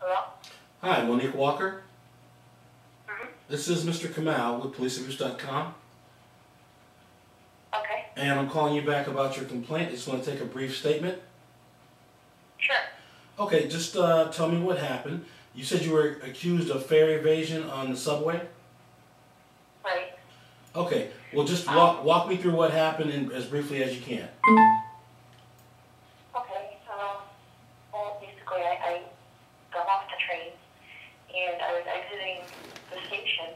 Hello? Hi, Monique Walker. Mm-hmm. This is Mr. Kamal with policeabuse.com. Okay. And I'm calling you back about your complaint. I just want to take a brief statement. Sure. Okay, just tell me what happened. You said you were accused of fare evasion on the subway? Right. Okay, well just walk me through what happened as briefly as you can. Okay, well, basically I got off the train and I was exiting the station.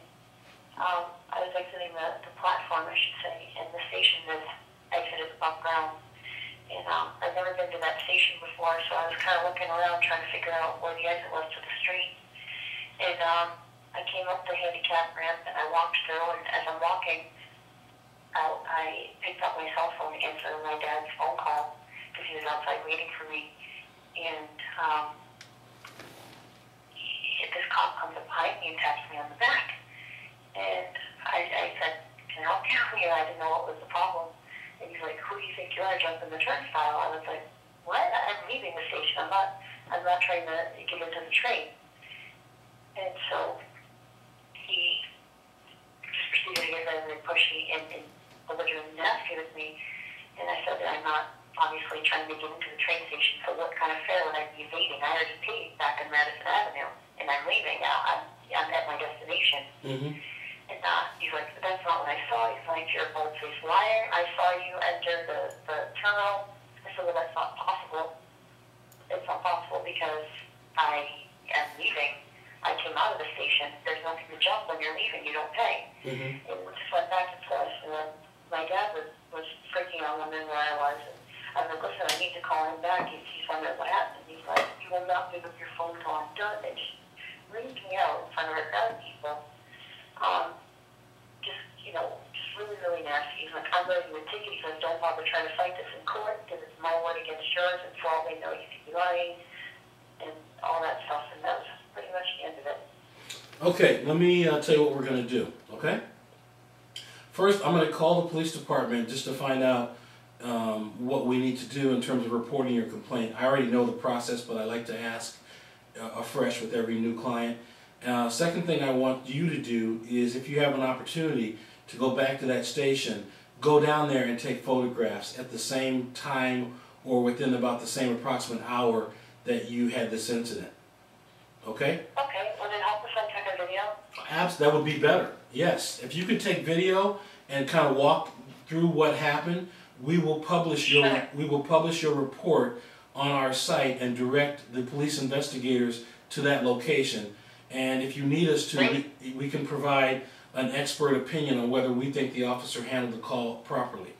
I was exiting the platform, I should say, and the station was exited above ground. And I've never been to that station before, so I was kind of looking around trying to figure out where the exit was to the street. And I came up the handicap ramp and I walked through, and as I'm walking out, I picked up my cell phone to answer my dad's phone call because he was outside waiting for me. And this cop comes up behind me and taps me on the back. And I said, "Can I help you?" I didn't know what was the problem. And he's like, "Who do you think you are, jumping the turnstile?" I was like, "What? I'm leaving the station. I'm not trying to get into the train." And so he just proceeded to get very pushy and belligerent and nasty with me. And I said that I'm not obviously trying to get into the train station, so what kind of fare would I be evading? I already paid back in Madison Avenue, and I'm leaving now. I'm at my destination. Mm-hmm. And he's like, "But that's not what I saw." He's like, "You're a bold-faced liar. I saw you enter the terminal." I said, "Well, that's not possible. It's not possible because I am leaving. I came out of the station. There's nothing to jump when you're leaving. You don't pay." Mm-hmm. And we just went back and forth. And then my dad was freaking out, wondering where I was. And I was like, "Listen, I need to call him back." He's wondering what happened. He's like, "You will not pick up your phone till I'm done." And just reamed me out in front of a crowd of people. Just really, really nasty. He's like, "I'm writing a ticket." He says, "Don't bother trying to fight this in court because it's my word against yours, and for all they know, you could be lying," and all that stuff. And that was pretty much the end of it. Okay, let me tell you what we're going to do, okay? First, I'm going to call the police department just to find out what we need to do in terms of reporting your complaint. I already know the process, but I like to ask afresh with every new client. Second thing I want you to do is, if you have an opportunity to go back to that station, go down there and take photographs at the same time or within about the same approximate hour that you had this incident. Okay? Okay, would it help if I took a video? That would be better. Yes. If you could take video and kind of walk through what happened, we will publish your report on our site and direct the police investigators to that location. And if you need us to, we can provide an expert opinion on whether we think the officer handled the call properly.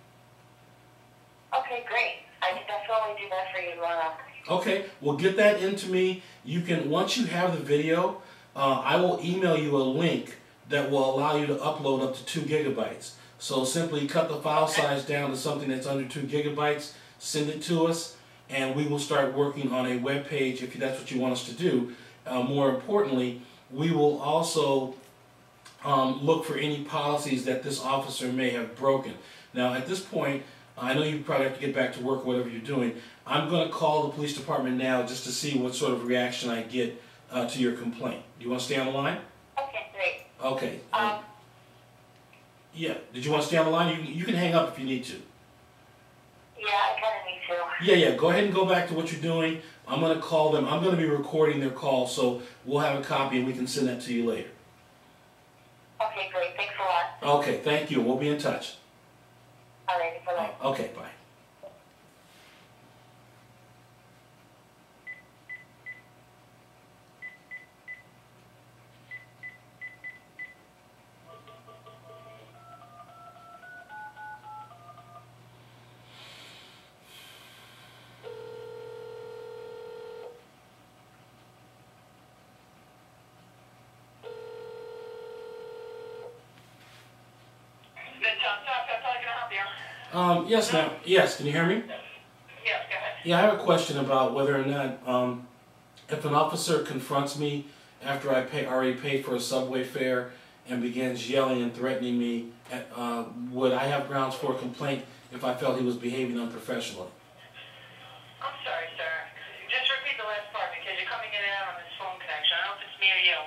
Okay, great. I can definitely do that for you tomorrow. Okay, well, get that into me. You can, once you have the video, I will email you a link that will allow you to upload up to 2 gigabytes. So simply cut the file size down to something that's under 2 gigabytes, send it to us, and we will start working on a web page if that's what you want us to do. More importantly, we will also look for any policies that this officer may have broken. Now, at this point, I know you probably have to get back to work, whatever you're doing. I'm going to call the police department now just to see what sort of reaction I get to your complaint. Do you want to stay on the line? Okay, great. Okay. Yeah. Did you want to stay on the line? You can hang up if you need to. Yeah, I kind of need to. Yeah. Go ahead and go back to what you're doing. I'm going to call them. I'm going to be recording their call, so we'll have a copy and we can send that to you later. Okay, great. Thanks a lot. Okay, thank you. We'll be in touch. All right, bye-bye. Okay, bye. Yes, ma'am. Yes, can you hear me? Yes, go ahead. Yeah, I have a question about whether or not, if an officer confronts me after I already paid for a subway fare and begins yelling and threatening me, would I have grounds for a complaint if I felt he was behaving unprofessionally? I'm sorry, sir. Just repeat the last part because you're coming in and out on this phone connection. I don't know if it's me or you.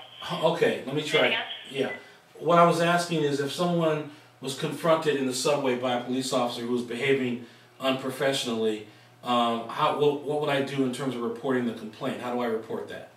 Okay, let me try. Yeah. What I was asking is if someone was confronted in the subway by a police officer who was behaving unprofessionally, what would I do in terms of reporting the complaint? How do I report that?